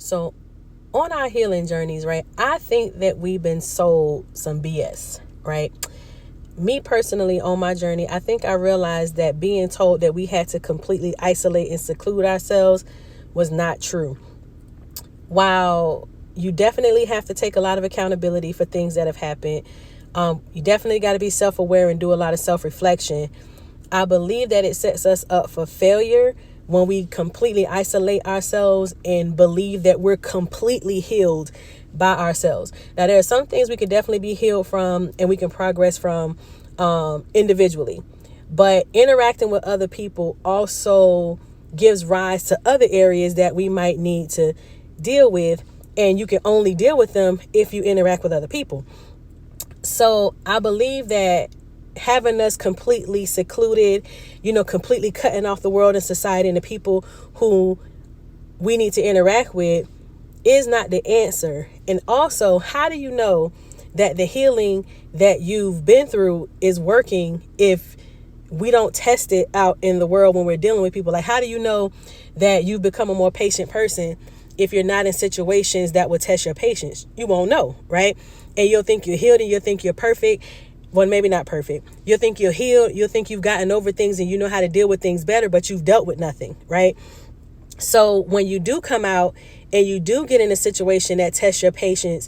So on our healing journeys, right, I think that we've been sold some BS, right? Me personally, on my journey, I think I realized that being told that we had to completely isolate and seclude ourselves was not true. While you definitely have to take a lot of accountability for things that have happened, you definitely got to be self-aware and do a lot of self-reflection. I believe that it sets us up for failure when we completely isolate ourselves and believe that we're completely healed by ourselves. Now, there are some things we can definitely be healed from and we can progress from individually. But interacting with other people also gives rise to other areas that we might need to deal with. And you can only deal with them if you interact with other people. So I believe that having us completely secluded, completely cutting off the world and society and the people who we need to interact with is not the answer. And also, how do you know that the healing that you've been through is working if we don't test it out in the world when we're dealing with people? Like, how do you know that you've become a more patient person if you're not in situations that will test your patience? You won't know, right? And you'll think you're healed and you'll think you're perfect. Well, maybe not perfect. You'll think you're healed. You'll think you've gotten over things and you know how to deal with things better, but you've dealt with nothing, right? So when you do come out and you do get in a situation that tests your patience,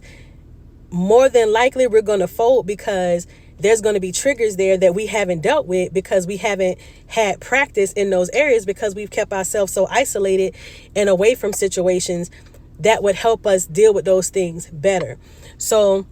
more than likely we're going to fold because there's going to be triggers there that we haven't dealt with because we haven't had practice in those areas because we've kept ourselves so isolated and away from situations that would help us deal with those things better. So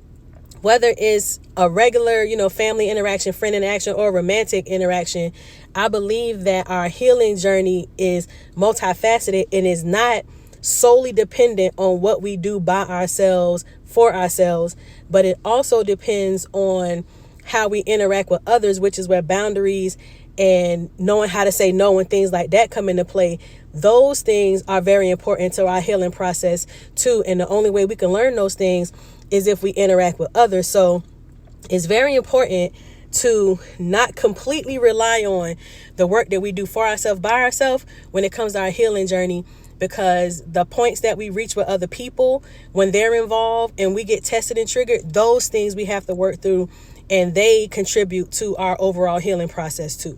whether it's a regular, family interaction, friend interaction, or romantic interaction, I believe that our healing journey is multifaceted and is not solely dependent on what we do by ourselves, for ourselves, but it also depends on how we interact with others, which is where boundaries and knowing how to say no and things like that come into play. Those things are very important to our healing process too. And the only way we can learn those things is if we interact with others. So it's very important to not completely rely on the work that we do for ourselves by ourselves when it comes to our healing journey, because the points that we reach with other people when they're involved and we get tested and triggered, those things we have to work through, and they contribute to our overall healing process too.